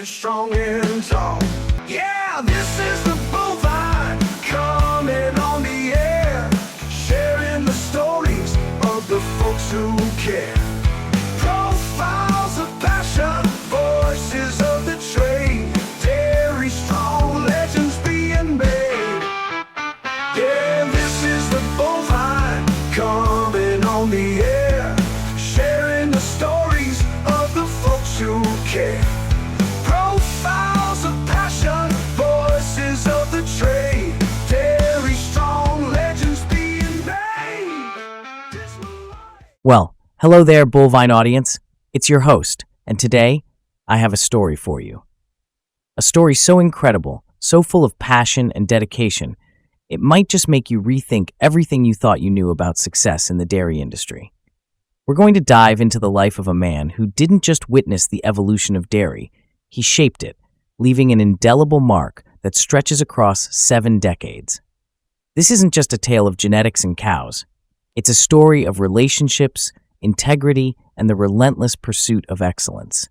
standing strong and tall. Yeah, this is the bovine coming on the air, sharing the stories of the folks who care. Profiles of passion, voices of the trade, dairy strong legends being made. Yeah, this is the bovine coming on the air, sharing the stories of the folks who care. Profiles of passion, voices of the trade, dairy strong legends being made. Well, hello there, Bullvine audience. It's your host, and today I have a story for you. A story so incredible, so full of passion and dedication, it might just make you rethink everything you thought you knew about success in the dairy industry. We're going to dive into the life of a man who didn't just witness the evolution of dairy, he shaped it, leaving an indelible mark that stretches across 7 decades. This isn't just a tale of genetics and cows. It's a story of relationships, integrity, and the relentless pursuit of excellence.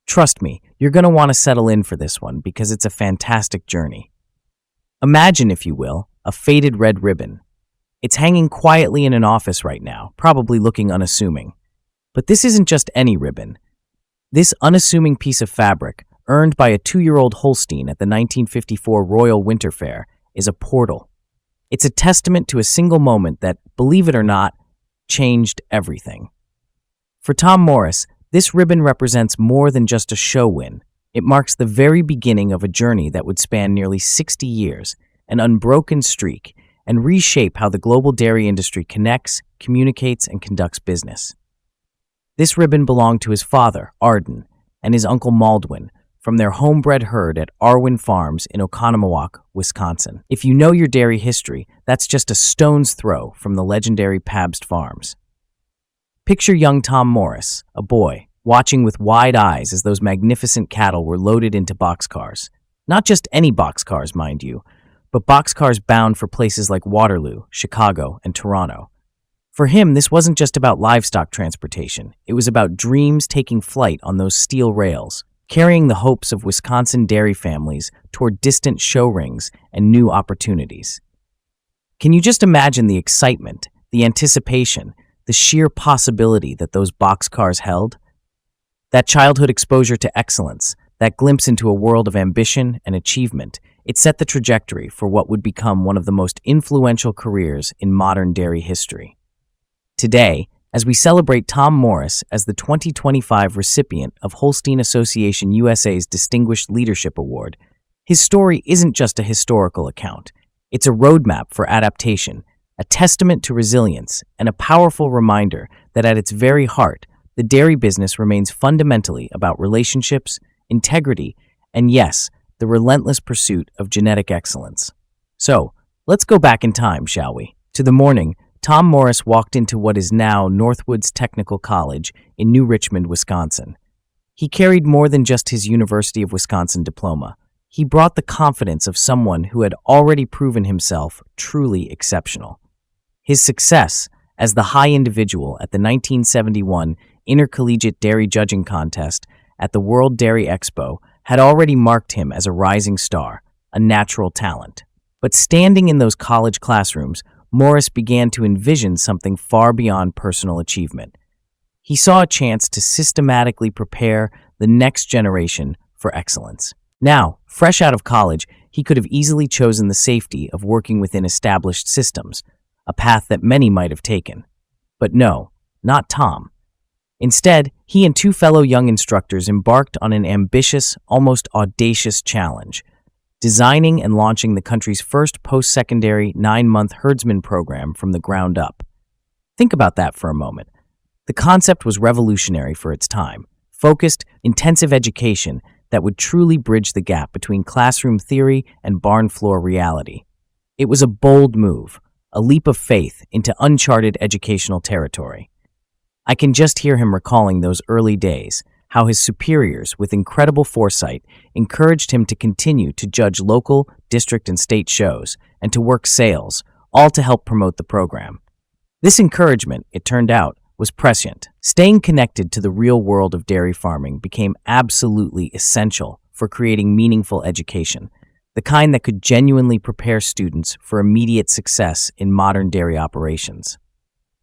Trust me, you're going to want to settle in for this one because it's a fantastic journey. Imagine, if you will, a faded red ribbon. It's hanging quietly in an office right now, probably looking unassuming. But this isn't just any ribbon. This unassuming piece of fabric, earned by a 2-year-old Holstein at the 1954 Royal Winter Fair, is a portal. It's a testament to a single moment that, believe it or not, changed everything. For Tom Morris, this ribbon represents more than just a show win. It marks the very beginning of a journey that would span nearly 60 years, an unbroken streak, and reshape how the global dairy industry connects, communicates, and conducts business. This ribbon belonged to his father, Arden, and his uncle Maldwin, from their homebred herd at Arwyn Farms in Oconomowoc, Wisconsin. If you know your dairy history, that's just a stone's throw from the legendary Pabst Farms. Picture young Tom Morris, a boy, watching with wide eyes as those magnificent cattle were loaded into boxcars. Not just any boxcars, mind you, but boxcars bound for places like Waterloo, Chicago, and Toronto. For him, this wasn't just about livestock transportation. It was about dreams taking flight on those steel rails, carrying the hopes of Wisconsin dairy families toward distant show rings and new opportunities. Can you just imagine the excitement, the anticipation, the sheer possibility that those boxcars held? That childhood exposure to excellence, that glimpse into a world of ambition and achievement, it set the trajectory for what would become one of the most influential careers in modern dairy history. Today, as we celebrate Tom Morris as the 2025 recipient of Holstein Association USA's Distinguished Leadership Award, his story isn't just a historical account. It's a roadmap for adaptation, a testament to resilience, and a powerful reminder that at its very heart, the dairy business remains fundamentally about relationships, integrity, and yes, the relentless pursuit of genetic excellence. So, let's go back in time, shall we? To the morning Tom Morris walked into what is now Northwoods Technical College in New Richmond, Wisconsin. He carried more than just his University of Wisconsin diploma. He brought the confidence of someone who had already proven himself truly exceptional. His success as the high individual at the 1971 Intercollegiate Dairy Judging Contest at the World Dairy Expo had already marked him as a rising star, a natural talent. But standing in those college classrooms, Morris began to envision something far beyond personal achievement. He saw a chance to systematically prepare the next generation for excellence. Now, fresh out of college, he could have easily chosen the safety of working within established systems, a path that many might have taken. But no, not Tom. Instead, he and 2 fellow young instructors embarked on an ambitious, almost audacious challenge, designing and launching the country's first post-secondary 9-month herdsman program from the ground up. Think about that for a moment. The concept was revolutionary for its time, focused, intensive education that would truly bridge the gap between classroom theory and barn floor reality. It was a bold move, a leap of faith into uncharted educational territory. I can just hear him recalling those early days, how his superiors, with incredible foresight, encouraged him to continue to judge local, district, and state shows, and to work sales, all to help promote the program. This encouragement, it turned out, was prescient. Staying connected to the real world of dairy farming became absolutely essential for creating meaningful education, the kind that could genuinely prepare students for immediate success in modern dairy operations.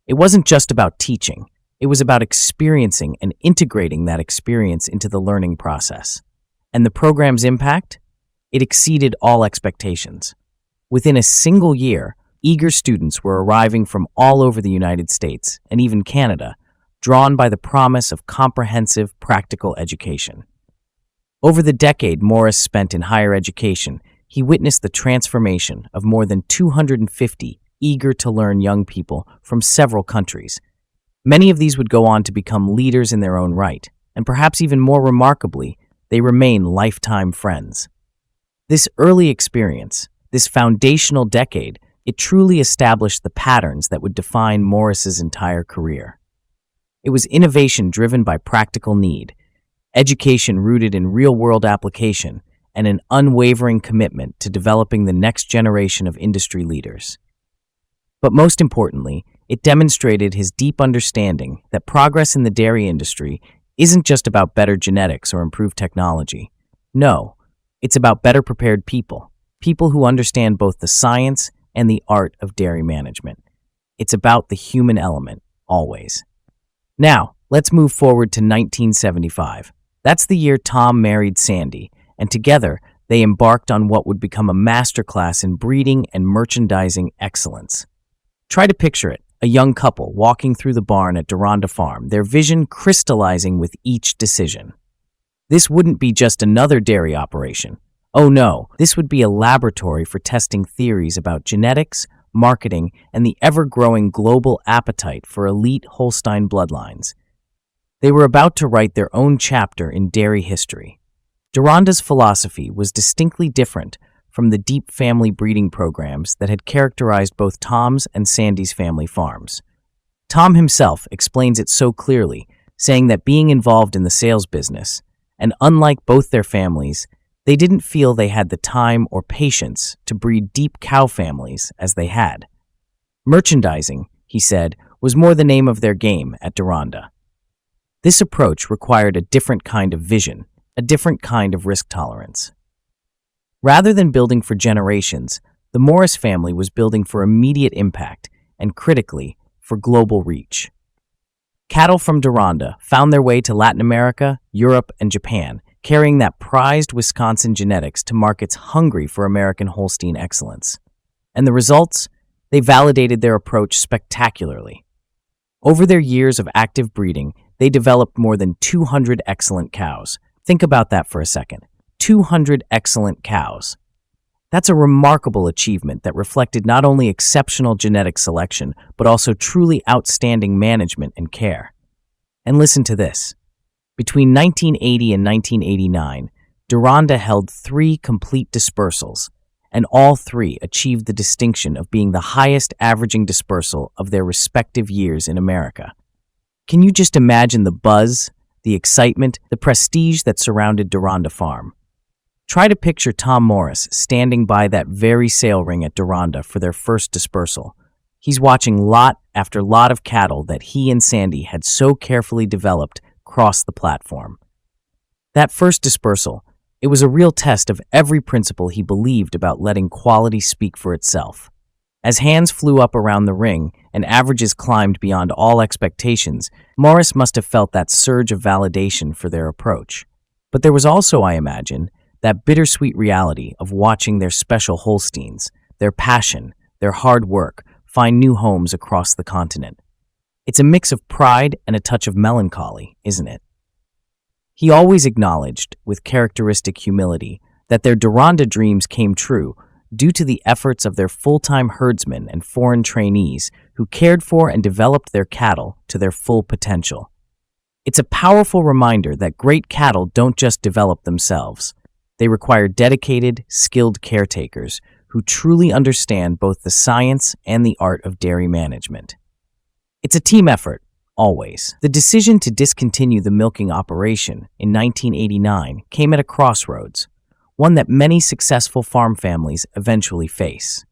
It wasn't just about teaching, it was about experiencing and integrating that experience into the learning process. And the program's impact? It exceeded all expectations. Within a single year, eager students were arriving from all over the United States and even Canada, drawn by the promise of comprehensive, practical education. Over the decade Morris spent in higher education, he witnessed the transformation of more than 250 eager-to-learn young people from several countries. Many of these would go on to become leaders in their own right, and perhaps even more remarkably, they remain lifetime friends. This early experience, this foundational decade, it truly established the patterns that would define Morris's entire career. It was innovation driven by practical need, education rooted in real-world application, and an unwavering commitment to developing the next generation of industry leaders. But most importantly, it demonstrated his deep understanding that progress in the dairy industry isn't just about better genetics or improved technology. No, it's about better prepared people, people who understand both the science and the art of dairy management. It's about the human element, always. Now, let's move forward to 1975. That's the year Tom married Sandy, and together they embarked on what would become a masterclass in breeding and merchandising excellence. Try to picture it, a young couple walking through the barn at Deronda Farm, their vision crystallizing with each decision. This wouldn't be just another dairy operation. Oh no, this would be a laboratory for testing theories about genetics, marketing, and the ever-growing global appetite for elite Holstein bloodlines. They were about to write their own chapter in dairy history. Deronda's philosophy was distinctly different from the deep family breeding programs that had characterized both Tom's and Sandy's family farms. Tom himself explains it so clearly, saying that being involved in the sales business, and unlike both their families, they didn't feel they had the time or patience to breed deep cow families as they had. Merchandising, he said, was more the name of their game at Deronda. This approach required a different kind of vision, a different kind of risk tolerance. Rather than building for generations, the Morris family was building for immediate impact and, critically, for global reach. Cattle from Deronda found their way to Latin America, Europe, and Japan, carrying that prized Wisconsin genetics to markets hungry for American Holstein excellence. And the results? They validated their approach spectacularly. Over their years of active breeding, they developed more than 200 excellent cows. Think about that for a second. 200 excellent cows. That's a remarkable achievement that reflected not only exceptional genetic selection, but also truly outstanding management and care. And listen to this. Between 1980 and 1989, Deronda held 3 complete dispersals, and all 3 achieved the distinction of being the highest averaging dispersal of their respective years in America. Can you just imagine the buzz, the excitement, the prestige that surrounded Deronda Farm? Try to picture Tom Morris standing by that very sale ring at Deronda for their first dispersal. He's watching lot after lot of cattle that he and Sandy had so carefully developed cross the platform. That first dispersal, it was a real test of every principle he believed about letting quality speak for itself. As hands flew up around the ring and averages climbed beyond all expectations, Morris must have felt that surge of validation for their approach. But there was also, I imagine, that bittersweet reality of watching their special Holsteins, their passion, their hard work, find new homes across the continent. It's a mix of pride and a touch of melancholy, isn't it? He always acknowledged, with characteristic humility, that their Deronda dreams came true due to the efforts of their full-time herdsmen and foreign trainees who cared for and developed their cattle to their full potential. It's a powerful reminder that great cattle don't just develop themselves. They require dedicated, skilled caretakers who truly understand both the science and the art of dairy management. It's a team effort, always. The decision to discontinue the milking operation in 1989 came at a crossroads, one that many successful farm families eventually face.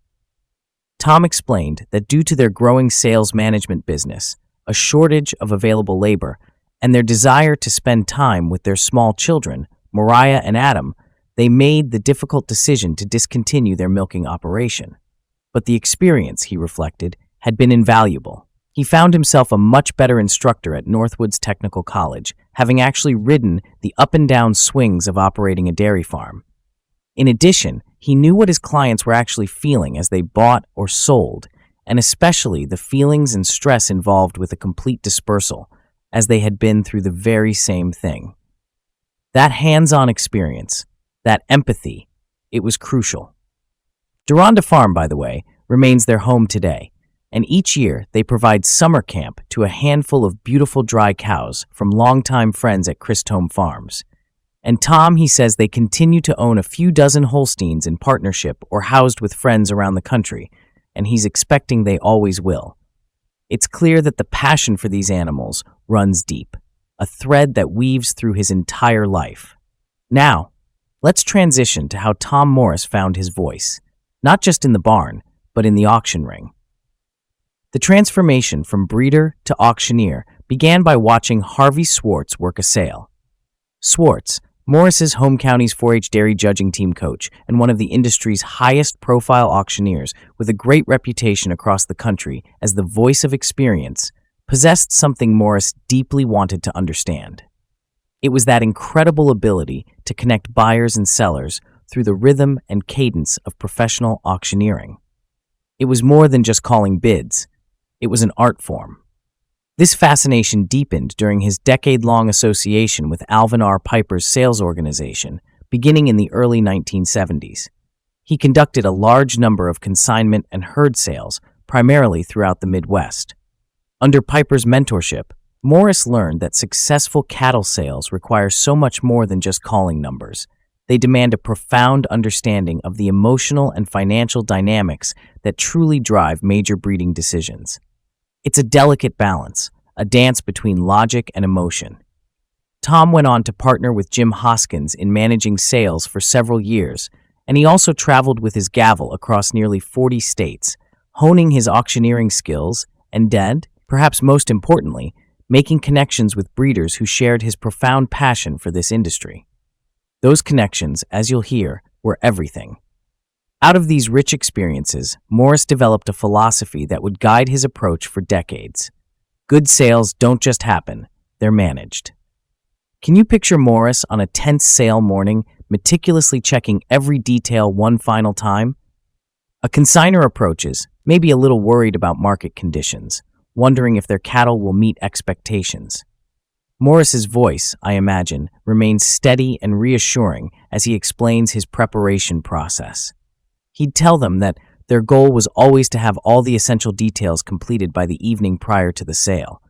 Tom explained that due to their growing sales management business, a shortage of available labor, and their desire to spend time with their small children, Mariah and Adam, they made the difficult decision to discontinue their milking operation. But the experience, he reflected, had been invaluable. He found himself a much better instructor at Northwoods Technical College, having actually ridden the up and down swings of operating a dairy farm. In addition, he knew what his clients were actually feeling as they bought or sold, and especially the feelings and stress involved with a complete dispersal, as they had been through the very same thing. That hands-on experience, that empathy, it was crucial. Deronda Farm, by the way, remains their home today, and each year they provide summer camp to a handful of beautiful dry cows from longtime friends at Christome Farms. And Tom, he says they continue to own a few dozen Holsteins in partnership or housed with friends around the country, and he's expecting they always will. It's clear that the passion for these animals runs deep, a thread that weaves through his entire life. Now, let's transition to how Tom Morris found his voice, not just in the barn, but in the auction ring. The transformation from breeder to auctioneer began by watching Harvey Swartz work a sale. Swartz, Morris's home county's 4-H dairy judging team coach and one of the industry's highest-profile auctioneers with a great reputation across the country as the voice of experience, possessed something Morris deeply wanted to understand. It was that incredible ability to connect buyers and sellers through the rhythm and cadence of professional auctioneering. It was more than just calling bids. It was an art form. This fascination deepened during his decade-long association with Alvin R. Piper's sales organization, beginning in the early 1970s. He conducted a large number of consignment and herd sales, primarily throughout the Midwest. Under Piper's mentorship, Morris learned that successful cattle sales require so much more than just calling numbers. They demand a profound understanding of the emotional and financial dynamics that truly drive major breeding decisions. It's a delicate balance, a dance between logic and emotion. Tom went on to partner with Jim Hoskins in managing sales for several years, and he also traveled with his gavel across nearly 40 states, honing his auctioneering skills and, perhaps most importantly, making connections with breeders who shared his profound passion for this industry. Those connections, as you'll hear, were everything. Out of these rich experiences, Morris developed a philosophy that would guide his approach for decades. Good sales don't just happen, they're managed. Can you picture Morris on a tense sale morning, meticulously checking every detail one final time? A consignor approaches, maybe a little worried about market conditions, wondering if their cattle will meet expectations. Morris's voice, I imagine, remains steady and reassuring as he explains his preparation process. He'd tell them that their goal was always to have all the essential details completed by the evening prior to the sale.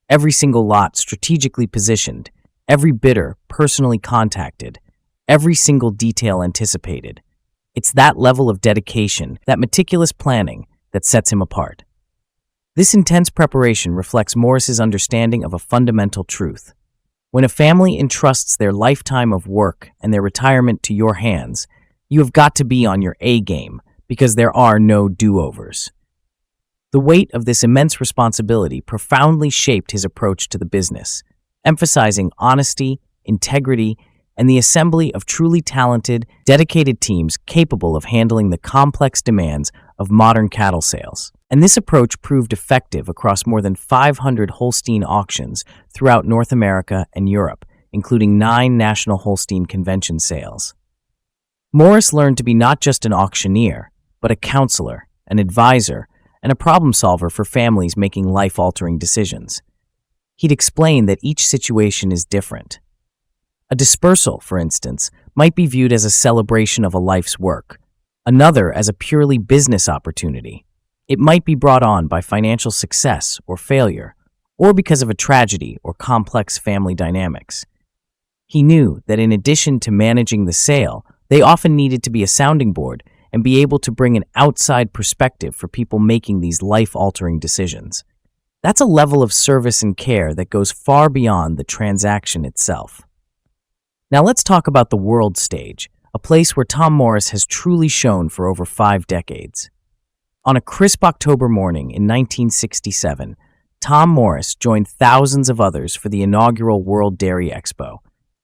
Every single lot strategically positioned, every bidder personally contacted, every single detail anticipated. It's that level of dedication, that meticulous planning, that sets him apart. This intense preparation reflects Morris's understanding of a fundamental truth. When a family entrusts their lifetime of work and their retirement to your hands, you have got to be on your A game because there are no do-overs. The weight of this immense responsibility profoundly shaped his approach to the business, emphasizing honesty, integrity, and the assembly of truly talented, dedicated teams capable of handling the complex demands of modern cattle sales. And this approach proved effective across more than 500 Holstein auctions throughout North America and Europe, including 9 national Holstein convention sales. Morris learned to be not just an auctioneer, but a counselor, an advisor, and a problem solver for families making life-altering decisions. He'd explain that each situation is different. A dispersal, for instance, might be viewed as a celebration of a life's work, another as a purely business opportunity. It might be brought on by financial success or failure, or because of a tragedy or complex family dynamics. He knew that in addition to managing the sale, they often needed to be a sounding board and be able to bring an outside perspective for people making these life-altering decisions. That's a level of service and care that goes far beyond the transaction itself. Now let's talk about the world stage, a place where Tom Morris has truly shone for over 5 decades. On a crisp October morning in 1967, Tom Morris joined thousands of others for the inaugural World Dairy Expo.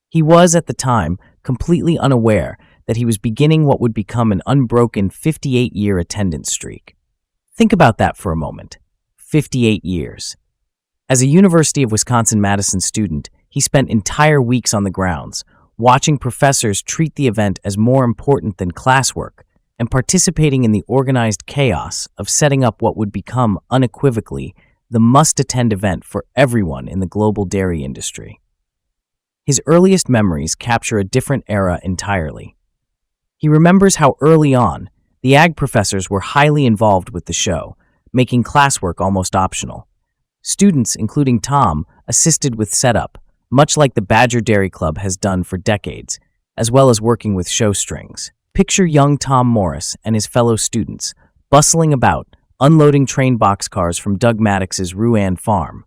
He was, at the time, completely unaware that he was beginning what would become an unbroken 58-year attendance streak. Think about that for a moment. 58 years. As a University of Wisconsin-Madison student, he spent entire weeks on the grounds, watching professors treat the event as more important than classwork, and participating in the organized chaos of setting up what would become, unequivocally, the must-attend event for everyone in the global dairy industry. His earliest memories capture a different era entirely. He remembers how early on, the ag professors were highly involved with the show, making classwork almost optional. Students, including Tom, assisted with setup, much like the Badger Dairy Club has done for decades, as well as working with show strings. Picture young Tom Morris and his fellow students, bustling about, unloading train boxcars from Doug Maddox's Arwyn farm.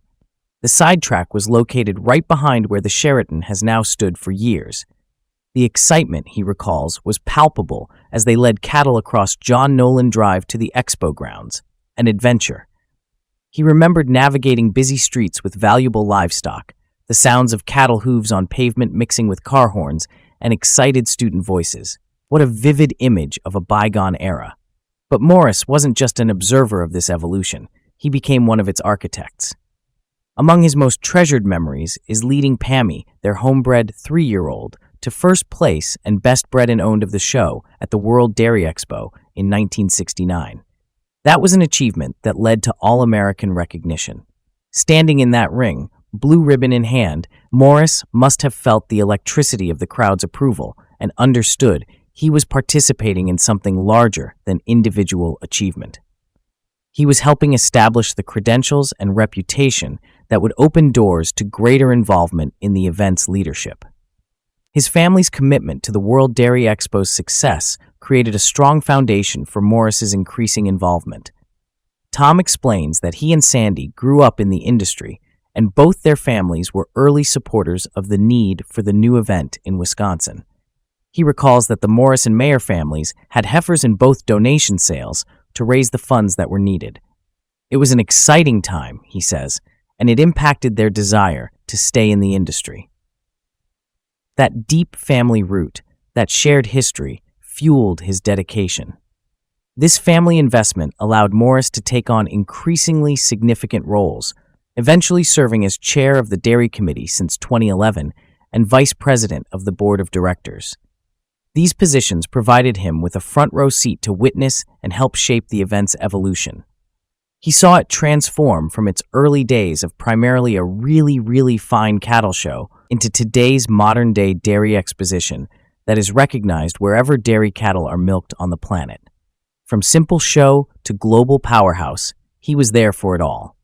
The sidetrack was located right behind where the Sheraton has now stood for years. The excitement, he recalls, was palpable as they led cattle across John Nolan Drive to the expo grounds, an adventure. He remembered navigating busy streets with valuable livestock, the sounds of cattle hooves on pavement mixing with car horns, and excited student voices. What a vivid image of a bygone era. But Morris wasn't just an observer of this evolution, he became one of its architects. Among his most treasured memories is leading Pammy, their homebred 3-year-old, to first place and best bred and owned of the show at the World Dairy Expo in 1969. That was an achievement that led to all-American recognition. Standing in that ring, blue ribbon in hand, Morris must have felt the electricity of the crowd's approval and understood he was participating in something larger than individual achievement. He was helping establish the credentials and reputation that would open doors to greater involvement in the event's leadership. His family's commitment to the World Dairy Expo's success created a strong foundation for Morris's increasing involvement. Tom explains that he and Sandy grew up in the industry, and both their families were early supporters of the need for the new event in Wisconsin. He recalls that the Morris and Mayer families had heifers in both donation sales to raise the funds that were needed. It was an exciting time, he says, and it impacted their desire to stay in the industry. That deep family root, that shared history, fueled his dedication. This family investment allowed Morris to take on increasingly significant roles, eventually serving as chair of the Dairy Committee since 2011 and vice president of the board of directors. These positions provided him with a front-row seat to witness and help shape the event's evolution. He saw it transform from its early days of primarily a really fine cattle show into today's modern-day dairy exposition that is recognized wherever dairy cattle are milked on the planet. From simple show to global powerhouse, he was there for it all.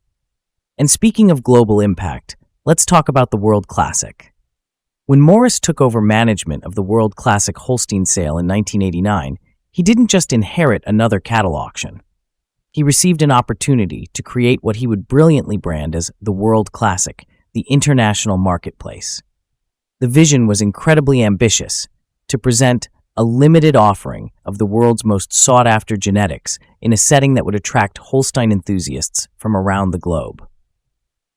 And speaking of global impact, let's talk about the World Classic. When Morris took over management of the World Classic Holstein sale in 1989, he didn't just inherit another cattle auction. He received an opportunity to create what he would brilliantly brand as the World Classic, the international marketplace. The vision was incredibly ambitious, to present a limited offering of the world's most sought-after genetics in a setting that would attract Holstein enthusiasts from around the globe.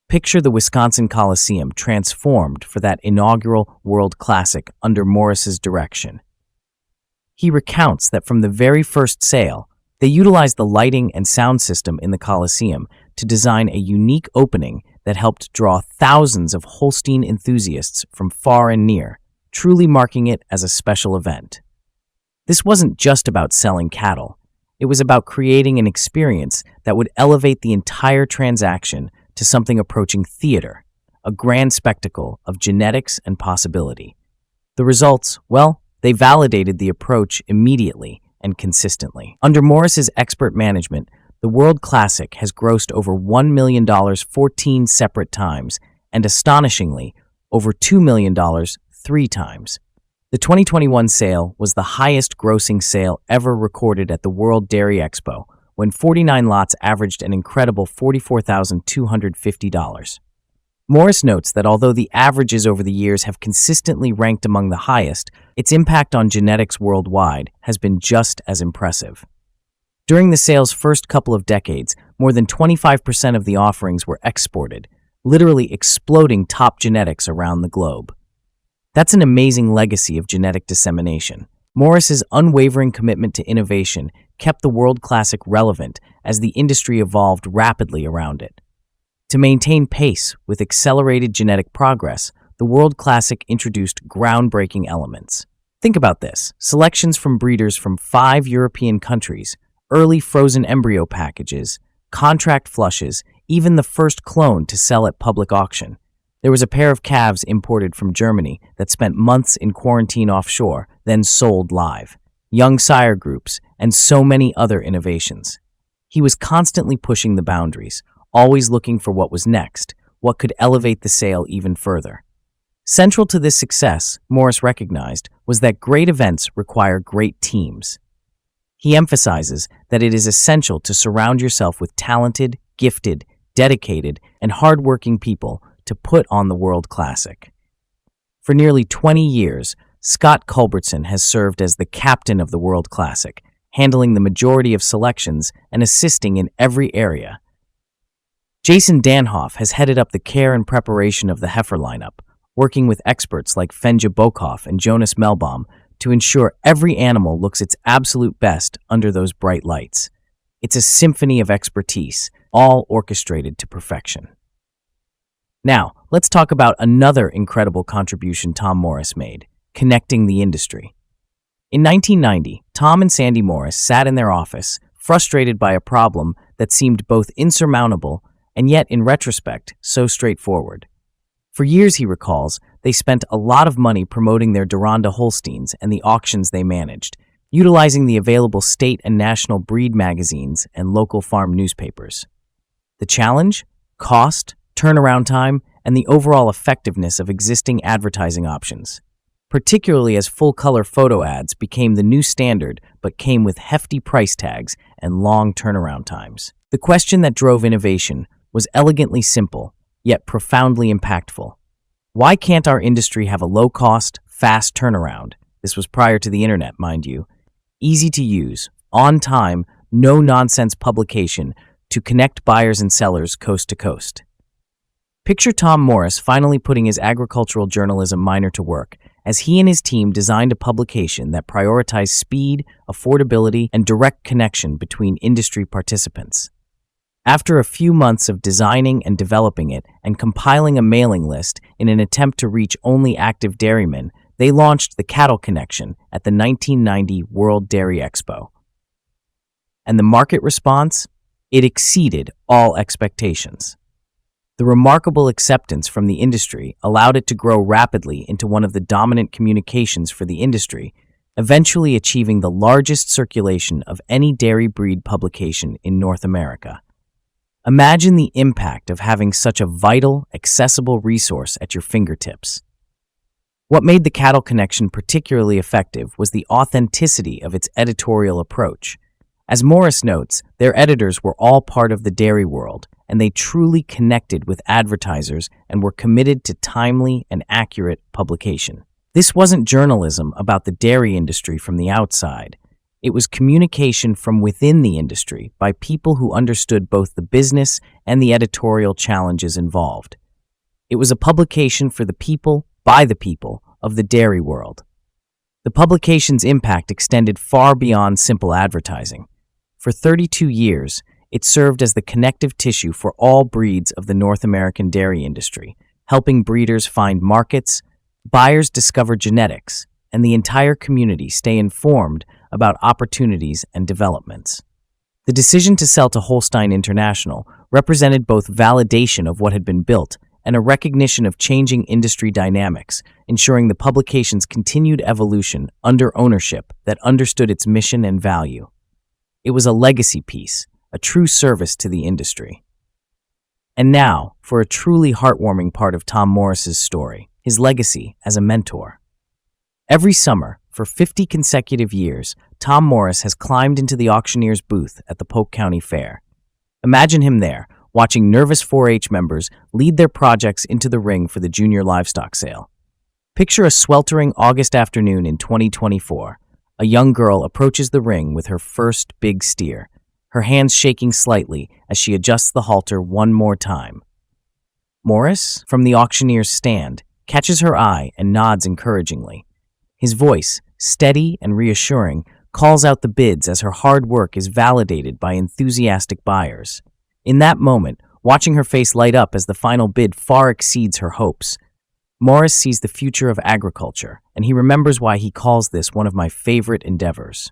Picture the Wisconsin Coliseum transformed for that inaugural World Classic under Morris's direction. He recounts that from the very first sale, they utilized the lighting and sound system in the Coliseum to design a unique opening that helped draw thousands of Holstein enthusiasts from far and near, truly marking it as a special event. This wasn't just about selling cattle. It was about creating an experience that would elevate the entire transaction to something approaching theater, a grand spectacle of genetics and possibility. The results, well, they validated the approach immediately and consistently. Under Morris's expert management, the World Classic has grossed over $1 million 14 separate times, and astonishingly, over $2 million 3 times. The 2021 sale was the highest grossing sale ever recorded at the World Dairy Expo, when 49 lots averaged an incredible $44,250. Morris notes that although the averages over the years have consistently ranked among the highest, its impact on genetics worldwide has been just as impressive. During the sale's first couple of decades, more than 25% of the offerings were exported, literally exploding top genetics around the globe. That's an amazing legacy of genetic dissemination. Morris's unwavering commitment to innovation kept the World Classic relevant as the industry evolved rapidly around it. To maintain pace with accelerated genetic progress, the World Classic introduced groundbreaking elements. Think about this: selections from breeders from 5 European countries, early frozen embryo packages, contract flushes, even the first clone to sell at public auction. There was a pair of calves imported from Germany that spent months in quarantine offshore, then sold live. Young sire groups, and so many other innovations. He was constantly pushing the boundaries, always looking for what was next, what could elevate the sale even further. Central to this success, Morris recognized, was that great events require great teams. He emphasizes that it is essential to surround yourself with talented, gifted, dedicated, and hardworking people to put on the World Classic. For nearly 20 years, Scott Culbertson has served as the captain of the World Classic, handling the majority of selections and assisting in every area. Jason Danhoff has headed up the care and preparation of the heifer lineup, working with experts like Fenja Bokoff and Jonas Melbaum to ensure every animal looks its absolute best under those bright lights. It's a symphony of expertise, all orchestrated to perfection. Now, let's talk about another incredible contribution Tom Morris made: connecting the industry. In 1990, Tom and Sandy Morris sat in their office, frustrated by a problem that seemed both insurmountable and yet, in retrospect, so straightforward. For years, he recalls, they spent a lot of money promoting their Deronda Holsteins and the auctions they managed, utilizing the available state and national breed magazines and local farm newspapers. The challenge? Cost, turnaround time, and the overall effectiveness of existing advertising options, particularly as full-color photo ads became the new standard but came with hefty price tags and long turnaround times. The question that drove innovation was elegantly simple, yet profoundly impactful. Why can't our industry have a low-cost, fast turnaround? This was prior to the internet, mind you. Easy to use, on time, no-nonsense publication to connect buyers and sellers coast to coast. Picture Tom Morris finally putting his agricultural journalism minor to work as he and his team designed a publication that prioritized speed, affordability, and direct connection between industry participants. After a few months of designing and developing it and compiling a mailing list in an attempt to reach only active dairymen, they launched the Cattle Connection at the 1990 World Dairy Expo. And the market response? It exceeded all expectations. The remarkable acceptance from the industry allowed it to grow rapidly into one of the dominant communications for the industry, eventually achieving the largest circulation of any dairy breed publication in North America. Imagine the impact of having such a vital, accessible resource at your fingertips. What made the Cattle Connection particularly effective was the authenticity of its editorial approach. As Morris notes, their editors were all part of the dairy world, and they truly connected with advertisers and were committed to timely and accurate publication. This wasn't journalism about the dairy industry from the outside. It was communication from within the industry by people who understood both the business and the editorial challenges involved. It was a publication for the people, by the people, of the dairy world. The publication's impact extended far beyond simple advertising. For 32 years, it served as the connective tissue for all breeds of the North American dairy industry, helping breeders find markets, buyers discover genetics, and the entire community stay informed about opportunities and developments. The decision to sell to Holstein International represented both validation of what had been built and a recognition of changing industry dynamics, ensuring the publication's continued evolution under ownership that understood its mission and value. It was a legacy piece, a true service to the industry. And now, for a truly heartwarming part of Tom Morris's story, his legacy as a mentor. Every summer, for 50 consecutive years, Tom Morris has climbed into the auctioneer's booth at the Polk County Fair. Imagine him there, watching nervous 4-H members lead their projects into the ring for the junior livestock sale. Picture a sweltering August afternoon in 2024. A young girl approaches the ring with her first big steer, her hands shaking slightly as she adjusts the halter one more time. Morris, from the auctioneer's stand, catches her eye and nods encouragingly. His voice, steady and reassuring, calls out the bids as her hard work is validated by enthusiastic buyers. In that moment, watching her face light up as the final bid far exceeds her hopes, Morris sees the future of agriculture, and he remembers why he calls this one of my favorite endeavors.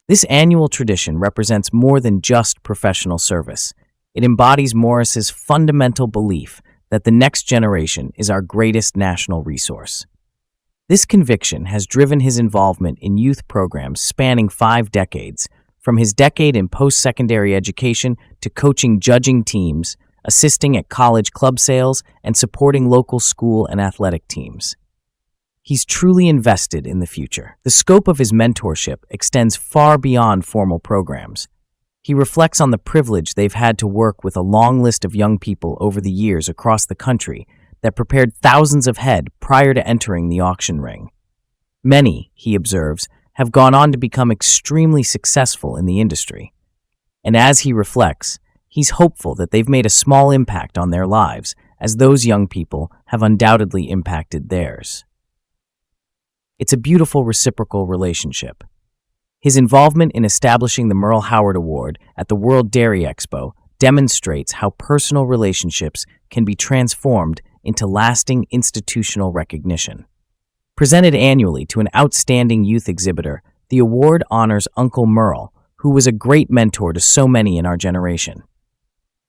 This annual tradition represents more than just professional service. It embodies Morris's fundamental belief that the next generation is our greatest national resource. This conviction has driven his involvement in youth programs spanning 5 decades, from his decade in post-secondary education to coaching judging teams, assisting at college club sales, and supporting local school and athletic teams. He's truly invested in the future. The scope of his mentorship extends far beyond formal programs. He reflects on the privilege they've had to work with a long list of young people over the years across the country that prepared thousands of head prior to entering the auction ring. Many, he observes, have gone on to become extremely successful in the industry. And as he reflects, he's hopeful that they've made a small impact on their lives, as those young people have undoubtedly impacted theirs. It's a beautiful reciprocal relationship. His involvement in establishing the Merle Howard Award at the World Dairy Expo demonstrates how personal relationships can be transformed into lasting institutional recognition. Presented annually to an outstanding youth exhibitor, the award honors Uncle Merle, who was a great mentor to so many in our generation.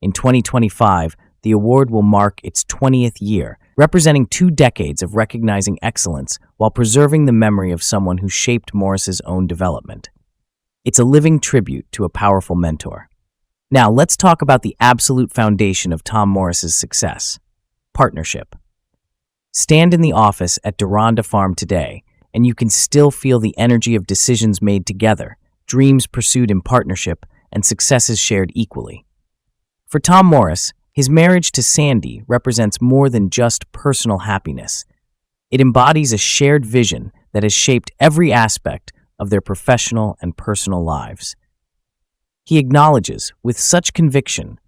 In 2025, the award will mark its 20th year, representing 2 decades of recognizing excellence while preserving the memory of someone who shaped Morris's own development. It's a living tribute to a powerful mentor. Now, let's talk about the absolute foundation of Tom Morris's success: partnership. Stand in the office at Deronda Farm today, and you can still feel the energy of decisions made together, dreams pursued in partnership, and successes shared equally. For Tom Morris, his marriage to Sandy represents more than just personal happiness. It embodies a shared vision that has shaped every aspect of their professional and personal lives. He acknowledges, with such conviction,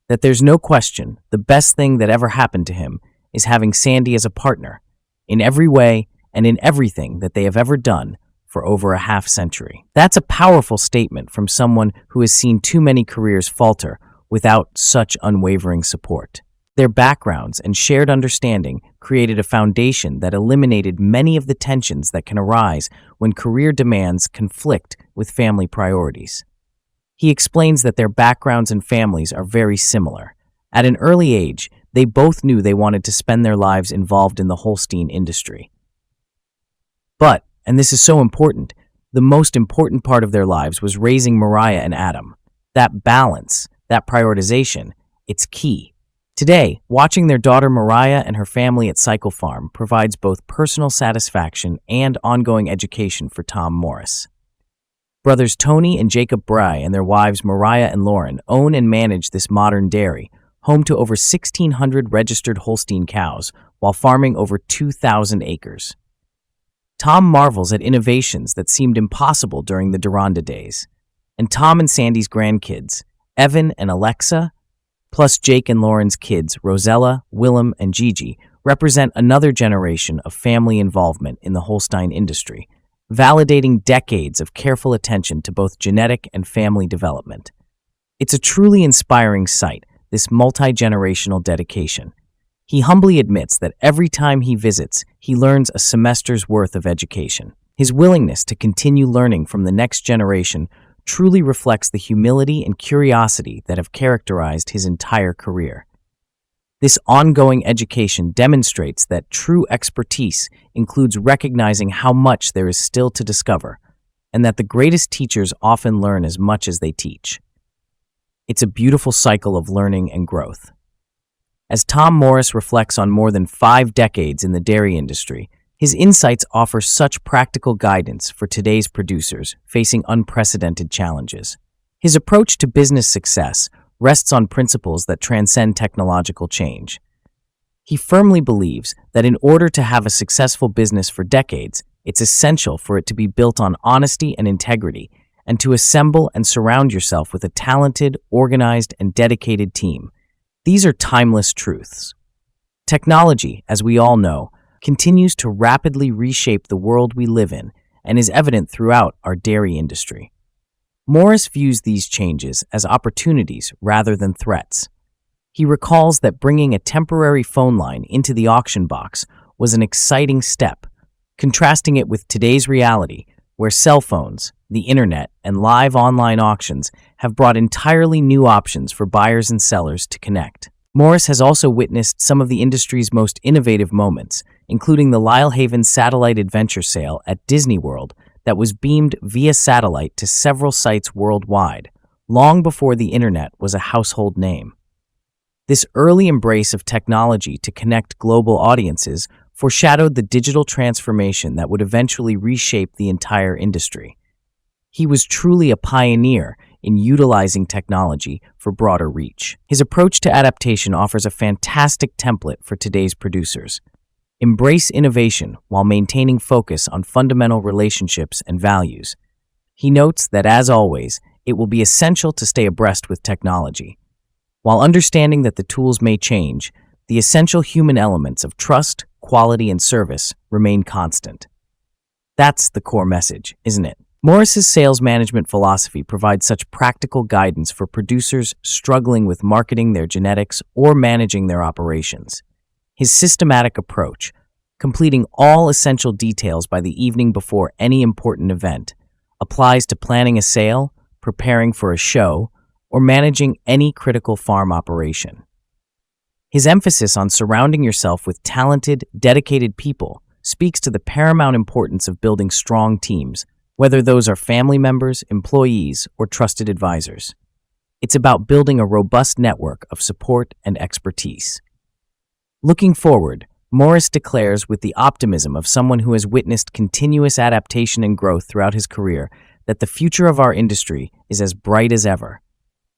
that there's no question the best thing that ever happened to him is having Sandy as a partner, in every way and in everything that they have ever done for over a half-century. That's a powerful statement from someone who has seen too many careers falter without such unwavering support. Their backgrounds and shared understanding created a foundation that eliminated many of the tensions that can arise when career demands conflict with family priorities. He explains that their backgrounds and families are very similar. At an early age, they both knew they wanted to spend their lives involved in the Holstein industry. But, and this is so important, the most important part of their lives was raising Mariah and Adam. That balance, that prioritization, it's key. Today, watching their daughter Mariah and her family at Cycle Farm provides both personal satisfaction and ongoing education for Tom Morris. Brothers Tony and Jacob Bry and their wives Mariah and Lauren own and manage this modern dairy, home to over 1,600 registered Holstein cows, while farming over 2,000 acres. Tom marvels at innovations that seemed impossible during the Deronda days. And Tom and Sandy's grandkids, Evan and Alexa, plus Jake and Lauren's kids, Rosella, Willem, and Gigi, represent another generation of family involvement in the Holstein industry, validating decades of careful attention to both genetic and family development. It's a truly inspiring sight, this multi-generational dedication. He humbly admits that every time he visits, he learns a semester's worth of education. His willingness to continue learning from the next generation truly reflects the humility and curiosity that have characterized his entire career. This ongoing education demonstrates that true expertise includes recognizing how much there is still to discover, and that the greatest teachers often learn as much as they teach. It's a beautiful cycle of learning and growth. As Tom Morris reflects on more than 5 decades in the dairy industry, his insights offer such practical guidance for today's producers facing unprecedented challenges. His approach to business success rests on principles that transcend technological change. He firmly believes that in order to have a successful business for decades, it's essential for it to be built on honesty and integrity, and to assemble and surround yourself with a talented, organized, and dedicated team. These are timeless truths. Technology, as we all know, continues to rapidly reshape the world we live in and is evident throughout our dairy industry. Morris views these changes as opportunities rather than threats. He recalls that bringing a temporary phone line into the auction box was an exciting step, contrasting it with today's reality, where cell phones, the internet, and live online auctions have brought entirely new options for buyers and sellers to connect. Morris has also witnessed some of the industry's most innovative moments, including the Lylehaven Satellite Adventure Sale at Disney World that was beamed via satellite to several sites worldwide, long before the internet was a household name. This early embrace of technology to connect global audiences foreshadowed the digital transformation that would eventually reshape the entire industry. He was truly a pioneer in utilizing technology for broader reach. His approach to adaptation offers a fantastic template for today's producers. Embrace innovation while maintaining focus on fundamental relationships and values. He notes that, as always, it will be essential to stay abreast with technology. While understanding that the tools may change, the essential human elements of trust, quality, and service remain constant. That's the core message, isn't it? Morris's sales management philosophy provides such practical guidance for producers struggling with marketing their genetics or managing their operations. His systematic approach, completing all essential details by the evening before any important event, applies to planning a sale, preparing for a show, or managing any critical farm operation. His emphasis on surrounding yourself with talented, dedicated people speaks to the paramount importance of building strong teams, whether those are family members, employees, or trusted advisors. It's about building a robust network of support and expertise. Looking forward, Morris declares with the optimism of someone who has witnessed continuous adaptation and growth throughout his career that the future of our industry is as bright as ever.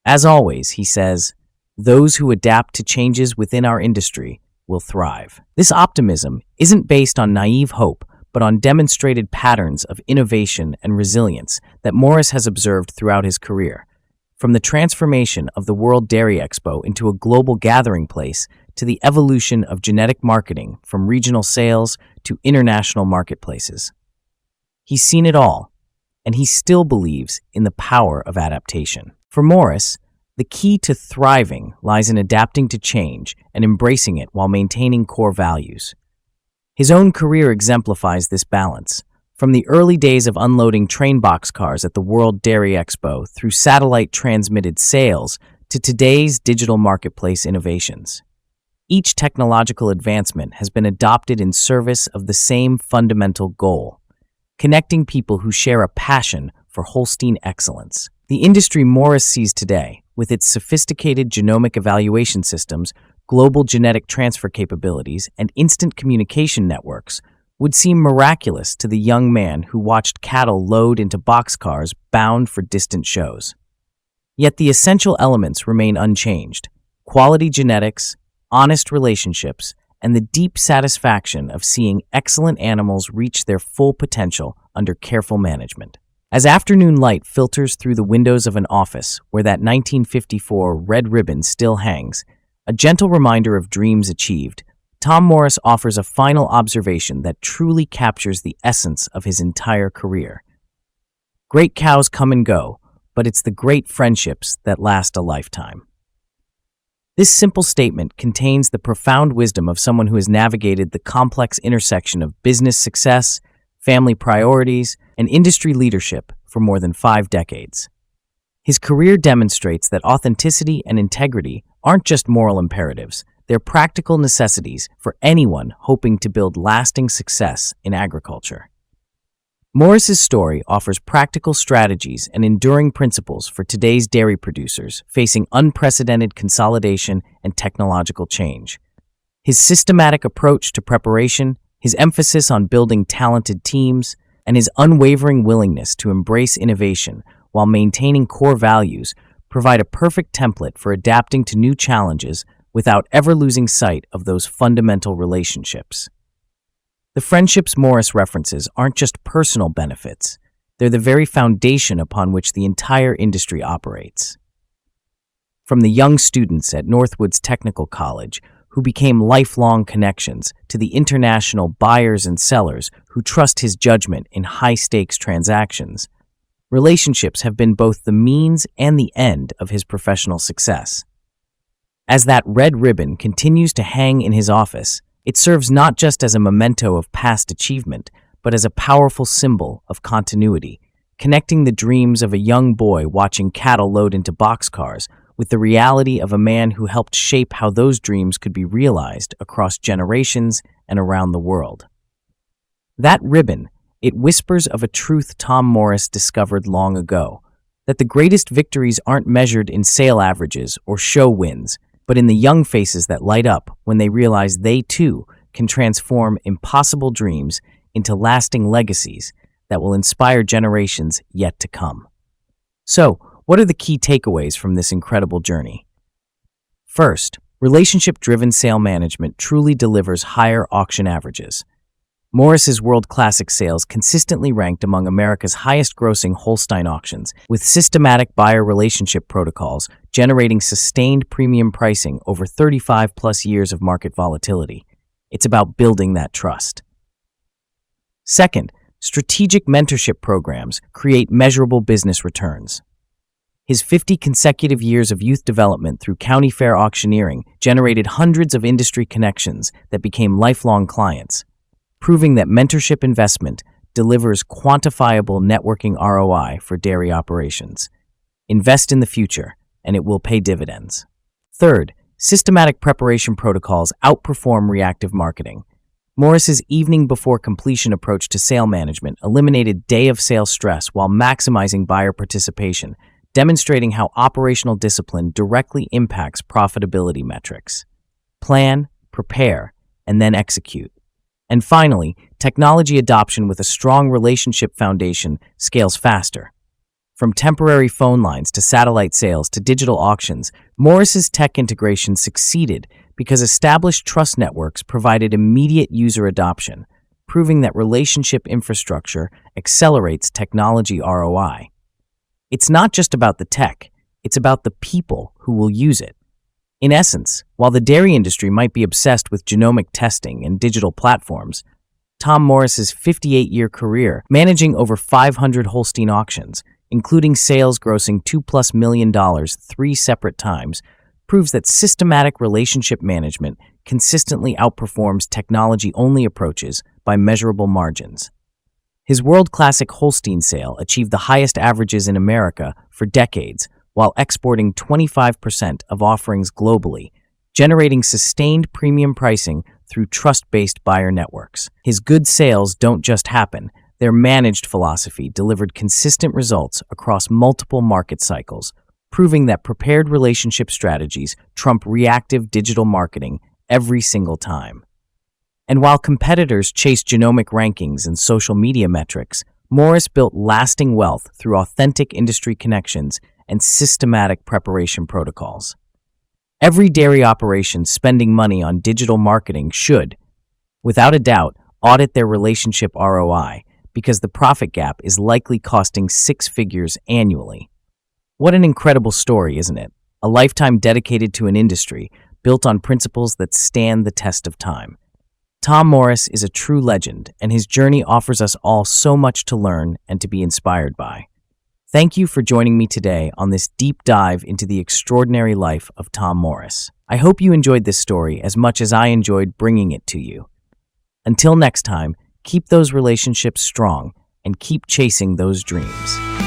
As always, he says, those who adapt to changes within our industry will thrive. This optimism isn't based on naive hope, but on demonstrated patterns of innovation and resilience that Morris has observed throughout his career. From the transformation of the World Dairy Expo into a global gathering place to the evolution of genetic marketing from regional sales to international marketplaces. He's seen it all, and he still believes in the power of adaptation. For Morris, the key to thriving lies in adapting to change and embracing it while maintaining core values. His own career exemplifies this balance, from the early days of unloading train boxcars at the World Dairy Expo through satellite-transmitted sales to today's digital marketplace innovations. Each technological advancement has been adopted in service of the same fundamental goal: connecting people who share a passion for Holstein excellence. The industry Morris sees today, with its sophisticated genomic evaluation systems, global genetic transfer capabilities, and instant communication networks, would seem miraculous to the young man who watched cattle load into boxcars bound for distant shows. Yet the essential elements remain unchanged: quality genetics, honest relationships, and the deep satisfaction of seeing excellent animals reach their full potential under careful management. As afternoon light filters through the windows of an office where that 1954 red ribbon still hangs, a gentle reminder of dreams achieved, Tom Morris offers a final observation that truly captures the essence of his entire career. Great cows come and go, but it's the great friendships that last a lifetime. This simple statement contains the profound wisdom of someone who has navigated the complex intersection of business success, family priorities, and industry leadership for more than 5 decades. His career demonstrates that authenticity and integrity aren't just moral imperatives, they're practical necessities for anyone hoping to build lasting success in agriculture. Morris's story offers practical strategies and enduring principles for today's dairy producers facing unprecedented consolidation and technological change. His systematic approach to preparation, his emphasis on building talented teams, and his unwavering willingness to embrace innovation while maintaining core values provide a perfect template for adapting to new challenges without ever losing sight of those fundamental relationships. The friendships Morris references aren't just personal benefits, they're the very foundation upon which the entire industry operates. From the young students at Northwoods Technical College who became lifelong connections, to the international buyers and sellers who trust his judgment in high-stakes transactions. Relationships have been both the means and the end of his professional success. As that red ribbon continues to hang in his office, it serves not just as a memento of past achievement, but as a powerful symbol of continuity, connecting the dreams of a young boy watching cattle load into boxcars with the reality of a man who helped shape how those dreams could be realized across generations and around the world. That ribbon, it whispers of a truth Tom Morris discovered long ago, that the greatest victories aren't measured in sale averages or show wins, but in the young faces that light up when they realize they too can transform impossible dreams into lasting legacies that will inspire generations yet to come. So, what are the key takeaways from this incredible journey? First, relationship-driven sale management truly delivers higher auction averages. Morris's World Classic sales consistently ranked among America's highest-grossing Holstein auctions, with systematic buyer relationship protocols generating sustained premium pricing over 35-plus years of market volatility. It's about building that trust. Second, strategic mentorship programs create measurable business returns. His 50 consecutive years of youth development through county fair auctioneering generated hundreds of industry connections that became lifelong clients, proving that mentorship investment delivers quantifiable networking ROI for dairy operations. Invest in the future, and it will pay dividends. Third, systematic preparation protocols outperform reactive marketing. Morris's evening before completion approach to sale management eliminated day-of-sale stress while maximizing buyer participation, demonstrating how operational discipline directly impacts profitability metrics. Plan, prepare, and then execute. And finally, technology adoption with a strong relationship foundation scales faster. From temporary phone lines to satellite sales to digital auctions, Morris's tech integration succeeded because established trust networks provided immediate user adoption, proving that relationship infrastructure accelerates technology ROI. It's not just about the tech, it's about the people who will use it. In essence, while the dairy industry might be obsessed with genomic testing and digital platforms, Tom Morris's 58-year career managing over 500 Holstein auctions, including sales grossing $2+ million 3 separate times, proves that systematic relationship management consistently outperforms technology-only approaches by measurable margins. His World Classic Holstein sale achieved the highest averages in America for decades, while exporting 25% of offerings globally, generating sustained premium pricing through trust-based buyer networks. His good sales don't just happen. Their managed philosophy delivered consistent results across multiple market cycles, proving that prepared relationship strategies trump reactive digital marketing every single time. And while competitors chase genomic rankings and social media metrics, Morris built lasting wealth through authentic industry connections and systematic preparation protocols. Every dairy operation spending money on digital marketing should, without a doubt, audit their relationship ROI, because the profit gap is likely costing 6 figures annually. What an incredible story, isn't it? A lifetime dedicated to an industry built on principles that stand the test of time. Tom Morris is a true legend, and his journey offers us all so much to learn and to be inspired by. Thank you for joining me today on this deep dive into the extraordinary life of Tom Morris. I hope you enjoyed this story as much as I enjoyed bringing it to you. Until next time, keep those relationships strong and keep chasing those dreams.